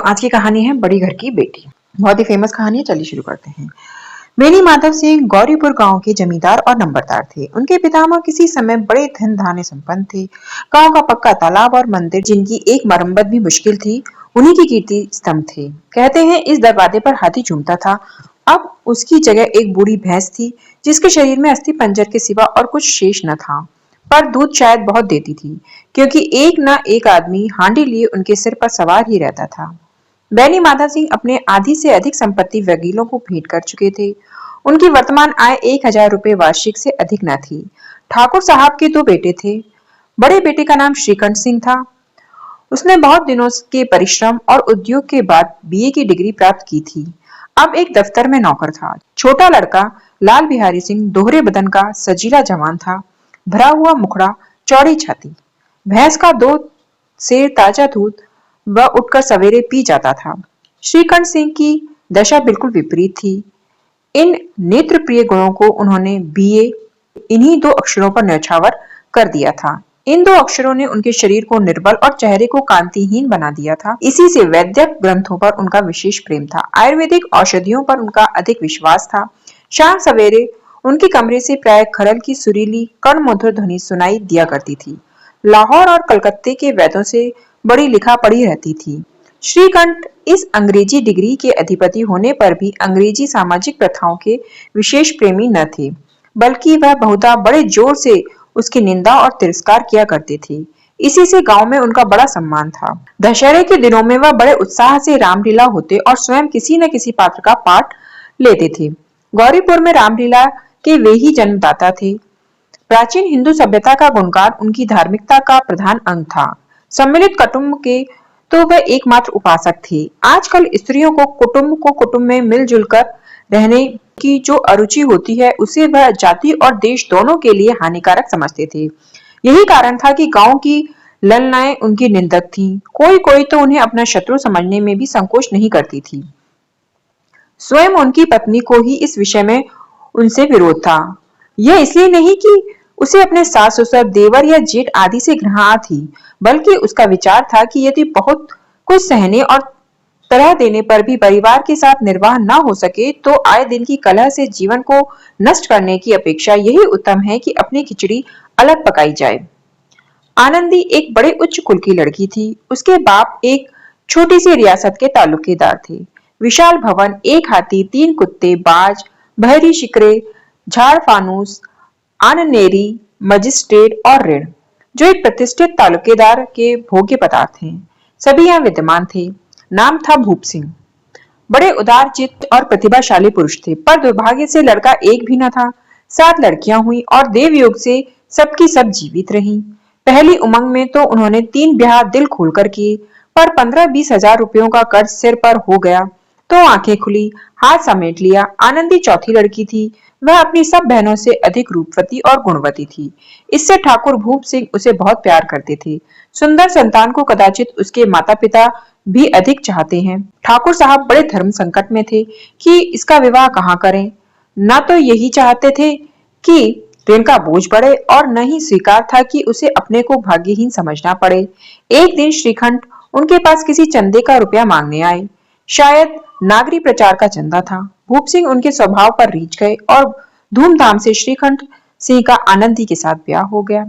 आज की कहानी है बड़ी घर की बेटी। बहुत ही फेमस कहानी है, चलिए शुरू करते हैं। बेनी माधव सिंह गौरीपुर गांव के जमींदार और नंबरदार थे। उनके पितामह किसी समय बड़े धन धान्य संपन्न थे। गांव का पक्का तालाब और मंदिर, जिनकी एक मरम्मत भी मुश्किल थी, उन्हीं की कीर्ति स्तंभ थे। कहते हैं इस दरवाजे पर हाथी झूमता था। अब उसकी जगह एक बूढ़ी भैंस थी, जिसके शरीर में अस्थि पंजर के सिवा और कुछ शेष न था, पर दूध शायद बहुत देती थी, क्योंकि एक न एक आदमी हांडी लिए उनके सिर पर सवार ही रहता था। बैनी माधव सिंह अपने आधी से अधिक संपत्ति वकीलों को भेंट कर चुके थे। उनकी वर्तमान आय 1,000 रुपए वार्षिक से अधिक न थी। ठाकुर साहब के 2 बेटे थे। बड़े बेटे का नाम श्रीकंठ सिंह था। उसने बहुत दिनों के परिश्रम और उद्योग के बाद बीए की डिग्री प्राप्त की थी। अब एक दफ्तर में नौकर था। छोटा लड़का लाल बिहारी सिंह दोहरे बदन का सजीला जवान था, भरा हुआ मुखड़ा, चौड़ी छाती। भैंस का 2 सेर ताजा दूध वह उठकर सवेरे पी जाता था। श्रीकंठ सिंह की दशा बिल्कुल विपरीत थी। इन नेत्र प्रिय गुणों को उन्होंने बीए इन्हीं 2 अक्षरों पर न्यौछावर कर दिया था। इन 2 अक्षरों ने उनके शरीर को निर्बल और चेहरे को कांतिहीन बना दिया था। इसी से वैद्यक ग्रंथों पर उनका विशेष प्रेम था। आयुर्वेदिक औषधियों पर उनका अधिक विश्वास था। शाम सवेरे उनके कमरे से प्राय खरल की सुरीली कर्णमधुर ध्वनि सुनाई दिया करती थी। लाहौर और कलकत्ते के वैद्यों से बड़ी लिखा पड़ी रहती थी। श्रीकंठ इस अंग्रेजी डिग्री के अधिपति होने पर भी अंग्रेजी सामाजिक प्रथाओं के विशेष प्रेमी न थे, बल्कि वह बहुधा बड़े जोर से उसकी निंदा और तिरस्कार किया करते थे। इसी से गांव में उनका बड़ा सम्मान था। दशहरे के दिनों में वह बड़े उत्साह से रामलीला होते और स्वयं किसी न किसी पात्र का पाठ लेते थे। गौरीपुर में रामलीला के वे ही जन्मदाता थे। प्राचीन हिंदू सभ्यता का गुणगान उनकी धार्मिकता का प्रधान अंग था। सम्मिलित कुटुंब के तो वह एकमात्र उपासक थे। आजकल स्त्रियों को कुटुंब में मिलजुल कर रहने की जो अरुचि होती है, उसे वह जाति और देश दोनों के लिए हानिकारक समझते थे। यही कारण था कि गांव की ललनाएं उनकी निंदक थीं। कोई तो उन्हें अपना शत्रु समझने में भी संकोच नहीं करती थी। स्वयं उनकी पत्नी को ही इस विषय में उनसे विरोध था। यह इसलिए नहीं कि उसे अपने सास ससुर, देवर या जेठ आदि से घृणा थी, बल्कि उसका विचार था कि यदि बहुत कुछ सहने और तरह देने पर भी परिवार के साथ निर्वाह न हो सके, तो आए दिन की कलह से जीवन को नष्ट करने की अपेक्षा यही उत्तम है कि अपनी खिचड़ी अलग पकाई जाए। आनंदी एक बड़े उच्च कुल की लड़की थी। उसके बाप एक छोटी सी रियासत के तालुकेदार थे। विशाल भवन, 1 हाथी, 3 कुत्ते, बाज, बहरी शिकरे, झाड़ फानूस, आननेरी, मजिस्ट्रेट और ऋण, जो एक प्रतिष्ठित तालुकेदार के भोग्य पदार्थ हैं, सभी यहाँ विद्यमान थे। नाम था भूप सिंह। बड़े उदार चित्त और प्रतिभाशाली पुरुष थे, पर दुर्भाग्य से लड़का एक भी न था। 7 लड़कियां हुई और देवयोग से सबकी सब जीवित रहीं। पहली उमंग में तो उन्होंने 3 ब्याह दिल खोलकर किए, पर 15-20 हजार रुपयों का कर्ज सिर पर हो गया तो आंखें खुली, हाथ समेट लिया। आनंदी चौथी लड़की थी। वह अपनी सब बहनों से अधिक रूपवती और गुणवती थी। इससे ठाकुर भूप सिंह उसे बहुत प्यार करते थे। सुंदर संतान को कदाचित उसके माता पिता भी अधिक चाहते हैं। ठाकुर साहब बड़े धर्म संकट में थे कि इसका विवाह कहाँ करें। न तो यही चाहते थे कि ऋण का बोझ बढ़े, और न ही स्वीकार था कि उसे अपने को भाग्यहीन समझना पड़े। एक दिन श्रीकंठ उनके पास किसी चंदे का रुपया मांगने आए। शायद नागरी प्रचार का चंदा था। भूप सिंह उनके स्वभाव पर रीझ गए और धूमधाम से श्रीकंठ सिंह का आनंदी के साथ ब्याह हो गया।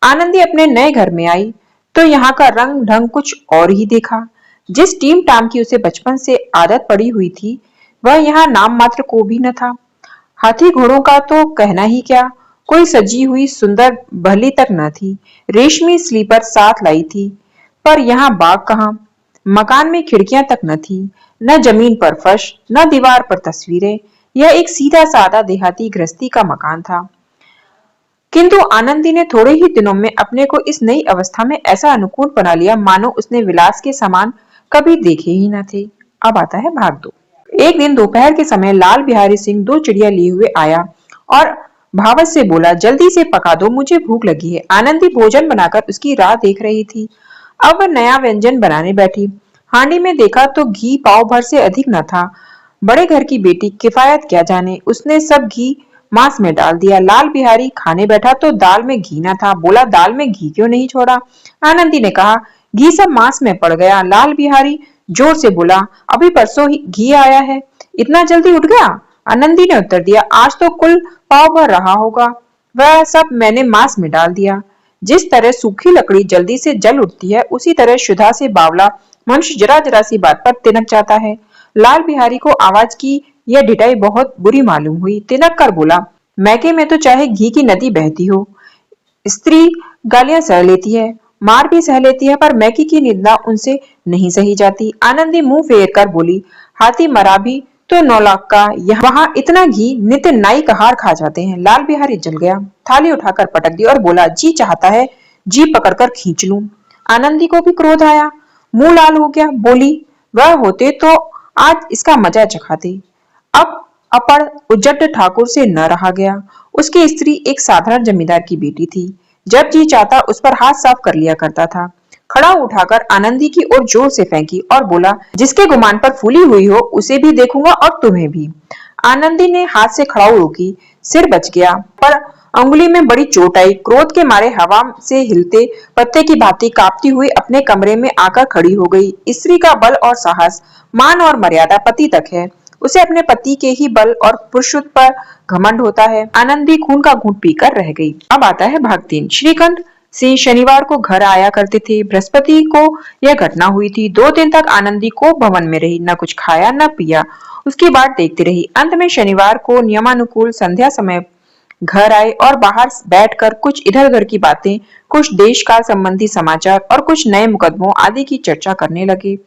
आनंदी अपने नए घर में आई तो यहाँ का रंग ढंग कुछ और ही देखा। जिस टीम टाम की उसे बचपन से आदत पड़ी हुई थी, वह यहाँ नाम मात्र को भी न था। हाथी घोड़ों का तो कहना ही क्या, कोई सजी हुई सुंदर बहली तक न थी। रेशमी स्लीपर साथ लाई थी, पर यहाँ बाग कहाँ। मकान में खिड़कियां तक न थी, न जमीन पर फर्श, न दीवार पर तस्वीरें। यह एक सीधा सादा देहाती गृहस्थी का मकान था। किंतु आनंदी ने थोड़े ही दिनों में अपने को इस नई अवस्था में ऐसा अनुकूल बना लिया, मानो उसने विलास के सामान कभी देखे ही न थे। अब आता है भाग 2। एक दिन दोपहर के समय लाल बिहारी सिंह 2 चिड़िया लिए हुए आया और भावत से बोला, जल्दी से पका दो, मुझे भूख लगी है। आनंदी भोजन बनाकर उसकी राह देख रही थी। अब वह नया व्यंजन बनाने बैठी। हांडी में देखा तो घी पाव भर से अधिक न था। बड़े घर की बेटी किफायत क्या जाने, उसने सब घी मांस में डाल दिया। लाल बिहारी खाने बैठा तो दाल में घी न था। बोला, दाल में घी क्यों नहीं छोड़ा? आनंदी ने कहा, घी सब मांस में पड़ गया। लाल बिहारी जोर से बोला, अभी परसों ही घी आया है, इतना जल्दी उठ गया? आनंदी ने उत्तर दिया, आज तो कुल पाव भर रहा होगा, वह सब मैंने मांस में डाल दिया। जिस तरह सूखी लकड़ी जल्दी से जल उठती है, उसी तरह शुदा से बावला मनुष्य जरा जरा सी बात पर तिनक जाता है। लाल बिहारी को आवाज की यह ढिठाई बहुत बुरी मालूम हुई। तिनक कर बोला, मैके में तो चाहे घी की नदी बहती हो, स्त्री गालियां सह लेती है, मार भी सह लेती है, पर मैके की निंदा उनसे नहीं सही जाती। आनंदी मुंह फेर कर बोली, हाथी मरा भी तो 9 लाख का, वहां इतना घी नित्य नाई कहार खा जाते हैं। लाल बिहारी जल गया, थाली उठाकर पटक दी और बोला, जी चाहता है जी पकड़कर खींच लूं। आनंदी को भी क्रोध आया, मुंह लाल हो गया, बोली, वह होते तो आज इसका मजा चखाते। अब अपड़ उजट ठाकुर से न रहा गया। उसकी स्त्री एक साधारण जमींदार की बेटी थी। जब जी चाहता उस पर हाथ साफ कर लिया करता था। खड़ा उठाकर आनंदी की ओर जोर से फेंकी और बोला, जिसके गुमान पर फूली हुई हो उसे भी देखूंगा और तुम्हें भी। आनंदी ने हाथ से खड़ाऊ रोकी, सिर बच गया, पर अंगुली में बड़ी चोट आई। क्रोध के मारे हवा से हिलते पत्ते की भांति कांपती हुई अपने कमरे में आकर खड़ी हो गई। स्त्री का बल और साहस, मान और मर्यादा पति तक है। उसे अपने पति के ही बल और पुरुषत्व पर घमंड होता है। आनंदी खून का घूंट पीकर रह गई। अब आता है भाग 3। श्रीकंठ सिंह शनिवार को घर आया करते थे। बृहस्पति को यह घटना हुई थी। 2 दिन तक आनंदी को भवन में रही, न कुछ खाया न पिया, उसकी बाट देखती रही। अंत में शनिवार को नियमानुकूल संध्या समय घर आए और बाहर बैठकर कुछ इधर उधर की बातें, कुछ देश काल संबंधी समाचार और कुछ नए मुकदमों आदि की चर्चा करने लगे।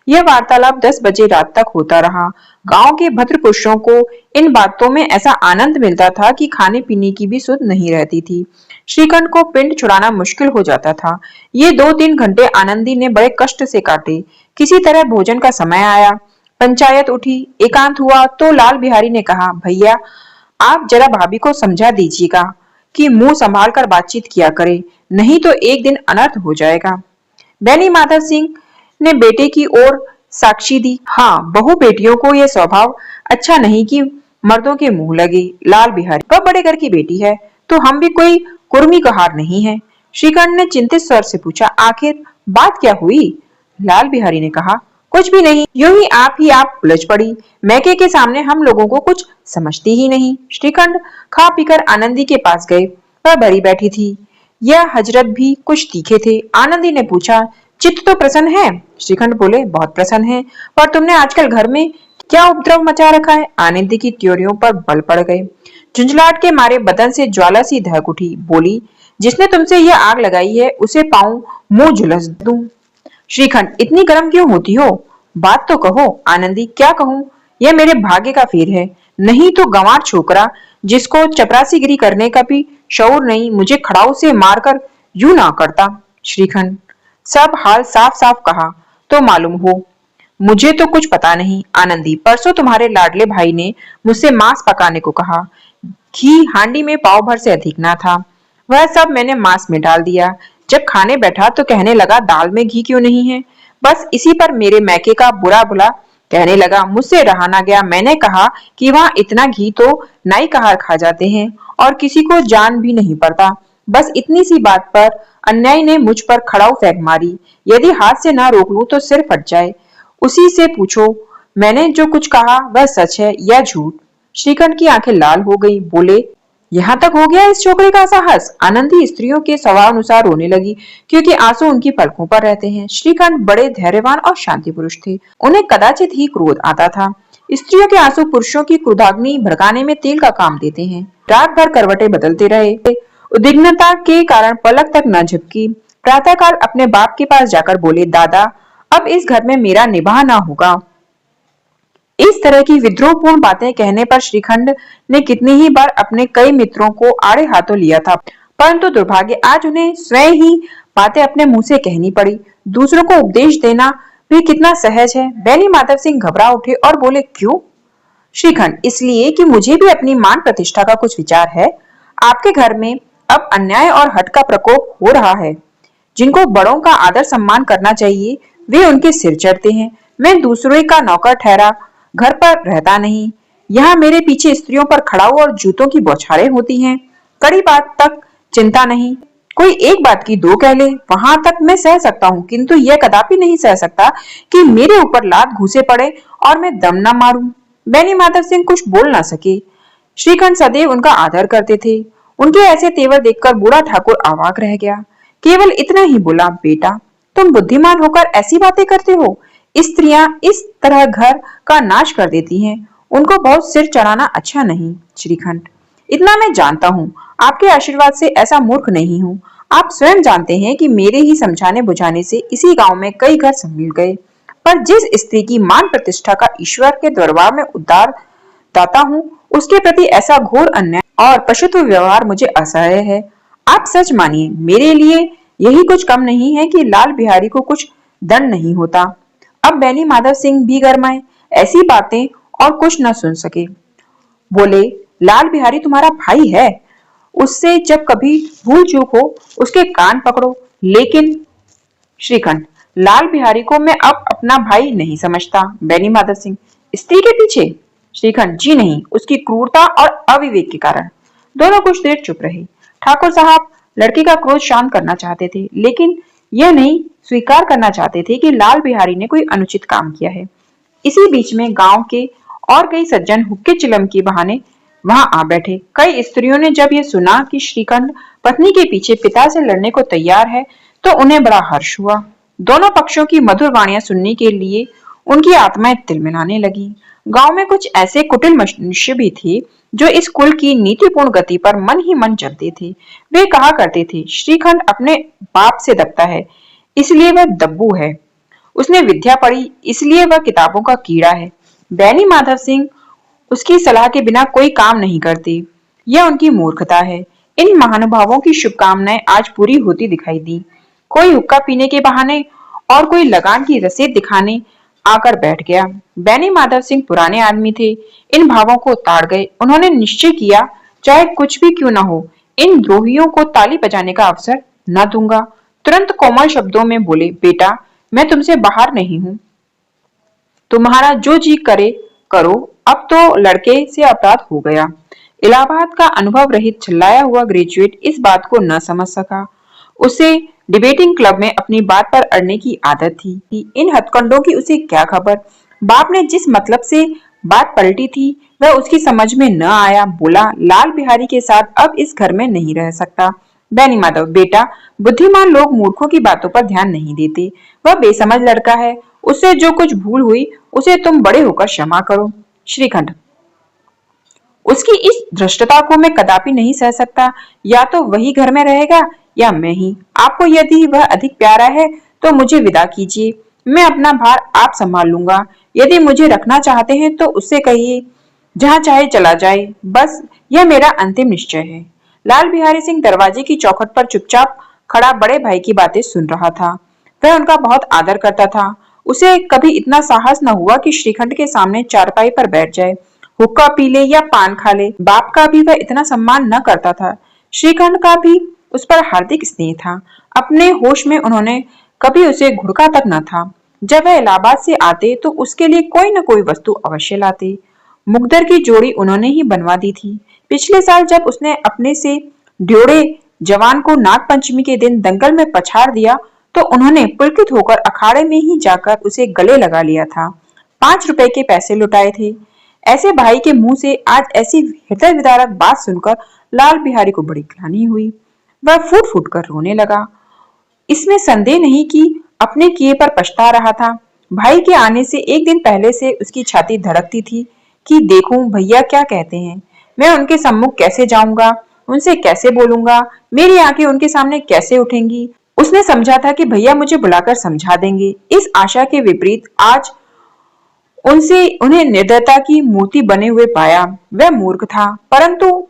यह वार्तालाप 10 बजे रात तक होता रहा। गांव के भद्र पुरुषों को इन बातों में ऐसा आनंद मिलता था कि खाने पीने की भी सुध नहीं रहती थी। श्रीकंठ को पिंड छुड़ाना मुश्किल हो जाता था। ये 2-3 घंटे आनंदी ने बड़े कष्ट से काटे। किसी तरह भोजन का समय आया, पंचायत उठी, एकांत हुआ तो लाल बिहारी ने कहा, भैया आप जरा भाभी को समझा दीजिएगा कि मुंह संभाल कर बातचीत किया करे, नहीं तो एक दिन अनर्थ हो जाएगा। बैनी माधव सिंह ने बेटे की ओर साक्षी दी, हाँ बहु बेटियों को यह स्वभाव अच्छा नहीं कि मर्दों के मुंह लगे। लाल बिहारी, वह बड़े घर की बेटी है तो हम भी कोई कुर्मी कहार नहीं है। श्रीकंठ ने चिंतित स्वर से पूछा, आखिर बात क्या हुई? लाल बिहारी ने कहा, कुछ भी नहीं, यूं ही आप उलझ पड़ी। मैके के सामने हम लोगों को कुछ समझती ही नहीं। श्रीकंठ खा पीकर आनंदी के पास गए, वह भरी बैठी थी। यह हजरत भी कुछ तीखे थे। आनंदी ने पूछा, चित्त तो प्रसन्न है? श्रीकंठ बोले, बहुत प्रसन्न है, पर तुमने आजकल घर में क्या उपद्रव मचा रखा है? आनंदी की त्योरियों पर बल पड़ गए। झुंझलाहट के मारे बदन से ज्वाला सी दहक उठी। बोली, जिसने तुमसे यह आग लगाई है उसे पाऊं मुंह झुलस दूं। श्रीखंड, इतनी गर्म क्यों होती हो? बात तो कहो। आनंदी, क्या कहूं? यह मेरे भाग्य का फेर है, नहीं तो गंवार छोकरा जिसको चपरासीगिरी करने का भी शऊर नहीं, मुझे खड़ाऊ से मारकर यूं ना करता। श्रीखंड, सब हाल साफ साफ कहा तो मालूम हो, मुझे तो कुछ पता नहीं। आनंदी, परसों तुम्हारे लाडले भाई ने मुझसे मांस पकाने को कहा। घी हांडी में पाव भर से अधिक ना था, वह सब मैंने मांस में डाल दिया। जब खाने बैठा तो कहने लगा, दाल में घी क्यों नहीं है? बस इसी पर मेरे मैके का बुरा भला कहने लगा। मुझसे रहा ना गया। मैंने कहा कि वहां इतना घी तो नाई कहार खा जाते हैं और किसी को जान भी नहीं पड़ता। बस इतनी सी बात पर अन्यायी ने मुझ पर खड़ाऊ फेंक मारी। यदि हाथ से ना रोक लूं तो सिर फट जाए। उसी से पूछो मैंने जो कुछ कहा वह सच है या झूठ? श्रीकंठ की आंखें लाल हो गई। बोले, यहाँ तक हो गया इस छोकरे का साहस? आनंदी स्त्रियों के स्वभाव अनुसार रोने लगी, क्योंकि आंसू उनकी पलकों पर रहते हैं। श्रीकंठ बड़े धैर्यवान और शांति पुरुष थे, उन्हें कदाचित ही क्रोध आता था। स्त्रियों के आंसू पुरुषों की क्रोधाग्नि भड़काने में तेल का काम देते हैं। रात भर करवटें बदलते रहे, उद्विग्नता के कारण पलक तक न झपकी। प्रातःकाल अपने बाप के पास जाकर बोले, दादा अब इस घर में मेरा निबाह ना होगा। इस तरह की विद्रोहपूर्ण बातें कहने पर श्रीखंड ने कितनी ही बार अपने कई मित्रों को आड़े हाथों लिया था, परंतु दुर्भाग्य आज उन्हें स्वयं ही बातें अपने मुंह से कहनी पड़ी। दूसरों को उपदेश देना भी कितना सहज है। बैनी माधव सिंह घबरा उठे और बोले, क्यों? श्रीखंड, इसलिए कि मुझे भी अपनी मान प्रतिष्ठा का कुछ विचार है। आपके घर में अब अन्याय और हठ का प्रकोप हो रहा है। जिनको बड़ों का आदर सम्मान करना चाहिए वे उनके सिर चढ़ते हैं। मैं दूसरों का नौकर ठहरा घर पर रहता नहीं। यहाँ मेरे पीछे स्त्रियों पर खड़ाऊ और जूतों की बौछारें होती हैं। कड़ी बात तक चिंता नहीं, कोई एक बात की दो कह ले, वहां तक मैं सह सकता हूँ, किंतु यह कदापि नहीं सह सकता कि मेरे ऊपर लात घूसे पड़े और मैं दम न मारूं। बेनी माधव सिंह कुछ बोल ना सके। श्रीखंड सदैव उनका आदर करते थे। उनके ऐसे तेवर देखकर बूढ़ा ठाकुर अवाक रह गया। केवल इतना ही बोला, बेटा तुम बुद्धिमान होकर ऐसी बातें करते हो। स्त्रियां इस तरह घर का नाश कर देती हैं, उनको बहुत सिर चढ़ाना अच्छा नहीं। श्रीखंड, इतना मैं जानता हूँ, आपके आशीर्वाद से ऐसा मूर्ख नहीं हूँ। आप स्वयं जानते हैं कि मेरे ही समझाने बुझाने से इसी गांव में कई घर संभल गए, पर जिस स्त्री की मान प्रतिष्ठा का ईश्वर के दरबार में उद्धार दाता हूँ, उसके प्रति ऐसा घोर अन्याय और पशुत्व व्यवहार मुझे असह्य है। आप सच मानिए, मेरे लिए यही कुछ कम नहीं है कि लाल बिहारी को कुछ दंड नहीं होता। अब बेनी माधव सिंह भी गरमाए, ऐसी बातें और कुछ न सुन सके। बोले, लाल बिहारी तुम्हारा भाई है, उससे जब कभी भूल चूक हो उसके कान पकड़ो। लेकिन श्रीखंड, लाल बिहारी को मैं अब अपना भाई नहीं समझता। बेनी माधव सिंह, स्त्री के पीछे? श्रीखंड, जी नहीं, उसकी क्रूरता और अविवेक के कारण। दोनों कुछ देर चुप रहे। ठाकुर साहब लड़की का क्रोध शांत करना चाहते थे, लेकिन यह नहीं स्वीकार करना चाहते थे कि लाल बिहारी ने कोई अनुचित काम किया है। इसी बीच में गांव के और कई सज्जन हुक्के चिलम के बहाने वहां आ बैठे। कई स्त्रियों ने जब यह सुना कि श्रीखंड पत्नी के पीछे पिता से लड़ने को तैयार है, तो उन्हें बड़ा हर्ष हुआ। दोनों पक्षों की मधुर वाणियां सुनने के लिए उनकी आत्माएं तिलमिलाने लगी। गांव में कुछ ऐसे कुटिल मनुष्य भी थे जो इस कुल की नीतिपूर्ण गति पर मन ही मन चलते थे। वे कहा करते थे, श्रीखंड अपने बाप से दबता है, इसलिए वह दब्बू है। उसने विद्या पढ़ी, इसलिए वह किताबों का कीड़ा है। बेनी माधव सिंह उसकी सलाह के बिना कोई काम नहीं करते, यह उनकी मूर्खता है। इन महानुभावों की शुभकामनाएं आज पूरी होती दिखाई दी। कोई हुक्का पीने के बहाने और कोई लगान की रसीद दिखाने आकर बैठ गया। बेनी माधव सिंह पुराने आदमी थे, इन भावों को ताड़ गए। उन्होंने निश्चय किया, चाहे कुछ भी क्यों न हो, इन द्रोहियों को ताली बजाने का अवसर न दूंगा। तुरंत कोमल शब्दों में बोले, बेटा मैं तुमसे बाहर नहीं हूं, तुम्हारा जो जी करे करो। अब तो लड़के से अपराध हो गया। इलाहाबाद का अनुभव रहित चिल्लाया हुआ ग्रेजुएट इस बात को न समझ सका। उसे डिबेटिंग क्लब में अपनी बात पर अड़ने की आदत थी। इन हथकंडों की उसे क्या खबर। बाप ने जिस मतलब से बात पलटी थी वह उसकी समझ में न आया। बोला, लाल बिहारी के साथ अब इस घर में नहीं रह सकता। बेनी माधव, बेटा बुद्धिमान लोग मूर्खों की बातों पर ध्यान नहीं देते। वह बेसमझ लड़का है, उससे जो कुछ भूल हुई उसे तुम बड़े होकर क्षमा करो। श्रीखंड, उसकी इस धृष्टता को मैं कदापि नहीं सह सकता। या तो वही घर में रहेगा या मैं ही। आपको यदि वह अधिक प्यारा है तो मुझे विदा कीजिए, मैं अपना भार आप संभाल लूंगा। यदि मुझे रखना चाहते हैं तो उससे कहिए जहां चाहे चला जाए, बस यह मेरा अंतिम निश्चय है। लाल बिहारी सिंह दरवाजे की चौखट पर चुपचाप खड़ा बड़े भाई की बातें सुन रहा था। वह उनका बहुत आदर करता था। उसे कभी इतना साहस न हुआ कि श्रीखंड के सामने चारपाई पर बैठ जाए, हुक्का पी ले या पान खा ले। बाप का भी वह इतना सम्मान न करता था। श्रीखंड का भी उस पर हार्दिक स्नेह था। अपने होश में उन्होंने कभी उसे घुड़का तक न था। जब वह इलाहाबाद से आते तो उसके लिए कोई न कोई वस्तु अवश्य लाते। मुकद्दर की जोड़ी उन्होंने ही बनवा दी थी। पिछले साल जब उसने अपने से ड्योढ़े जवान को नाग पंचमी के दिन दंगल में पछाड़ दिया तो उन्होंने पुलकित होकर अखाड़े में ही जाकर उसे गले लगा लिया था। 5 रुपए के पैसे लुटाए थे। ऐसे भाई के मुंह से आज ऐसी हृदय विदारक बात सुनकर लाल बिहारी को बड़ी ग्लानि हुई। वह फूट फूट कर रोने लगा। इसमें संदेह नहीं कि अपने किए पर पछता रहा था। भाई के आने से एक दिन पहले से उसकी छाती धड़कती थी कि देखूं भैया क्या कहते हैं, मैं उनके सम्मुख कैसे जाऊंगा, उनसे कैसे बोलूंगा, मेरी आंखें उनके सामने कैसे उठेंगी। उसने समझा था कि भैया मुझे बुलाकर समझा देंगे। इस आशा के विपरीत आज उनसे उन्हें निर्दयता की मूर्ति बने हुए पाया। वह मूर्ख था, परंतु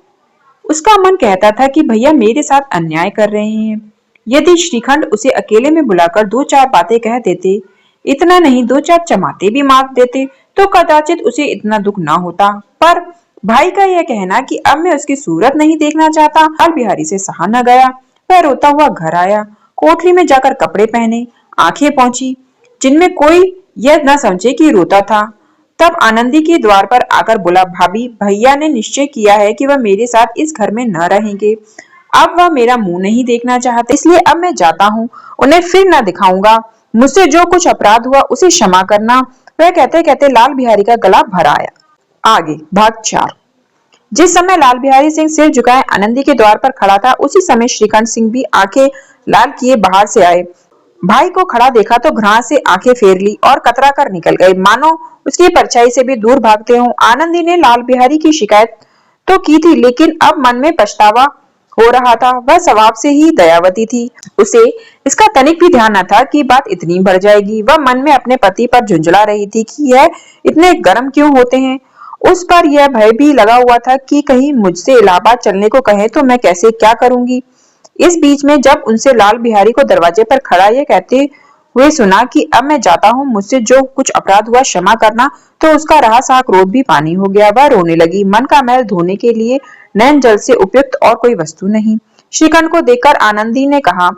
उसका मन कहता था कि भैया मेरे साथ अन्याय कर रहे हैं। यदि श्रीखंड उसे अकेले में बुलाकर 2-4 बातें कह देते, इतना नहीं 2-4 चमाटे भी मार देते, तो कदाचित उसे इतना दुख ना होता। पर भाई का यह कहना कि अब मैं उसकी सूरत नहीं देखना चाहता, लाल बिहारी से सहा न गया। वह रोता हुआ घर आया। कोठरी में जाकर कपड़े पहने, आंखें पोंछी, जिनमें कोई यह न समझे कि रोता था। तब आनंदी के द्वार पर आकर बोला, भाभी भैया ने निश्चय किया है कि वह मेरे साथ इस घर में न रहेंगे। अब वह मेरा मुंह नहीं देखना चाहते, इसलिए अब मैं जाता हूँ, उन्हें फिर न दिखाऊंगा। मुझसे जो कुछ अपराध हुआ उसे क्षमा करना। वह कहते कहते लाल बिहारी का गला भर आया। आगे भाग 4। जिस समय लाल बिहारी सिंह सिर झुकाए आनंदी के द्वार पर खड़ा था, उसी समय श्रीकांत सिंह भी आंखें लाल किए बाहर से आए। भाई को खड़ा देखा तो घृणा से आंखें फेर ली और कतरा कर निकल गए, मानो उसकी परछाई से भी दूर भागते हों। आनंदी ने लाल बिहारी की शिकायत तो की थी, लेकिन अब मन में पछतावा हो रहा था। वह स्वभाव से ही दयावती थी, उसे इसका तनिक भी ध्यान न था कि बात इतनी बढ़ जाएगी। वह मन में अपने पति पर झुंझला रही थी कि यह इतने गर्म क्यों होते हैं। उस पर यह भय भी लगा हुआ था कि कहीं मुझसे इलाहाबाद चलने को कहे तो मैं कैसे क्या करूंगी। इस बीच में जब उनसे लाल बिहारी को दरवाजे पर खड़ा ये कहते हुए सुना कि अब मैं जाता हूँ, मुझसे जो कुछ अपराध हुआ क्षमा करना, तो उसका रहा सा क्रोध भी पानी हो गया। वह रोने लगी। मन का मैल धोने के लिए नैन जल से उपयुक्त और कोई वस्तु नहीं। श्रीकांत को देखकर आनंदी ने कहा,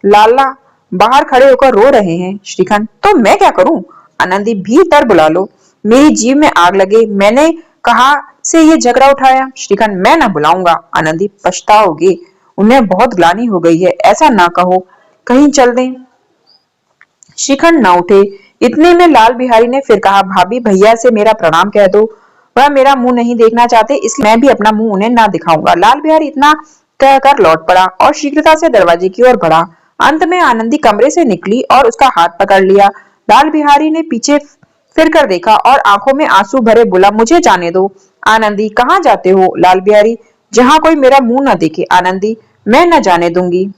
लाला बाहर खड़े होकर रो रहे हैं। श्रीकांत, तो मैं क्या करूं? आनंदी, भीतर बुला लो, मेरी जीभ में आग लगे, मैंने कहा से ये झगड़ा उठाया। श्रीकांत, मैं न बुलाऊंगा। आनंदी, पछताओगे, उन्हें बहुत ग्लानि हो गई है, ऐसा ना कहो, कहीं चल दें। श्रीखंड न उठे। इतने में लाल बिहारी ने फिर कहा, भाभी भैया से मेरा प्रणाम कह दो, वह मेरा मुंह नहीं देखना चाहते, इसलिए मैं भी अपना मुंह उन्हें ना दिखाऊंगा। लाल बिहारी इतना कहकर लौट पड़ा और शीघ्रता से दरवाजे की ओर बढ़ा। अंत में आनंदी कमरे से निकली और उसका हाथ पकड़ लिया। लाल बिहारी ने पीछे फिर कर देखा और आंखों में आंसू भरे बोला, मुझे जाने दो। आनंदी, कहाँ जाते हो? लाल बिहारी, जहां कोई मेरा मुंह न देखे। आनंदी, मैं न जाने दूंगी।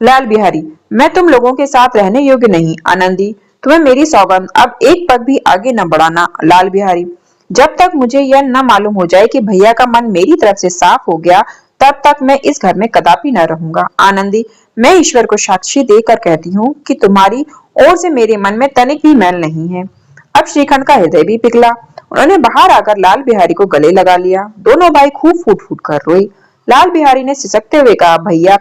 लाल बिहारी, मैं तुम लोगों के साथ रहने योग्य नहीं। आनंदी, तुम्हें मेरी सौगंध, अब एक पग भी आगे न बढ़ाना। लाल बिहारी, जब तक मुझे यह न मालूम हो जाए कि भैया का मन मेरी तरफ से साफ हो गया, तब तक मैं इस घर में कदापि न रहूंगा। आनंदी, मैं ईश्वर को साक्षी देकर कहती हूँ कि तुम्हारी ओर से मेरे मन में तनिक भी मैल नहीं है। अब श्रीखंड का हृदय भी पिघला। उन्होंने बाहर आकर लाल बिहारी को गले लगा लिया। दोनों भाई खूब फूट फूट कर रोए। लाल बिहारी ने सिसकते हुए कहा, भैया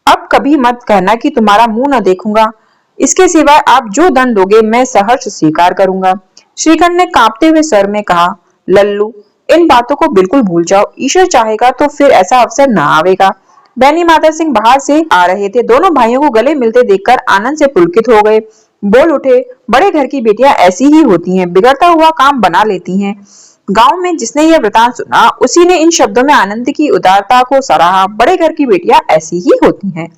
अब कभी मत कहना कि तुम्हारा मुंह न देखूंगा। इसके सिवाय आप जो दंड दोगे मैं सहर्ष स्वीकार करूंगा। श्रीखंड ने कांपते हुए स्वर में कहा, लल्लू, इन बातों को बिल्कुल भूल जाओ। ईश्वर चाहेगा तो फिर ऐसा अवसर न आवेगा। बैनी माता सिंह बाहर से आ रहे थे। दोनों भाइयों को गले मिलते देखकर आनंद से पुलकित हो गए। बोल उठे, बड़े घर की बेटियां ऐसी ही होती हैं, बिगड़ता हुआ काम बना लेती हैं। गांव में जिसने यह वृतांत सुना, उसी ने इन शब्दों में आनंद की उदारता को सराहा। बड़े घर की बेटियां ऐसी ही होती हैं।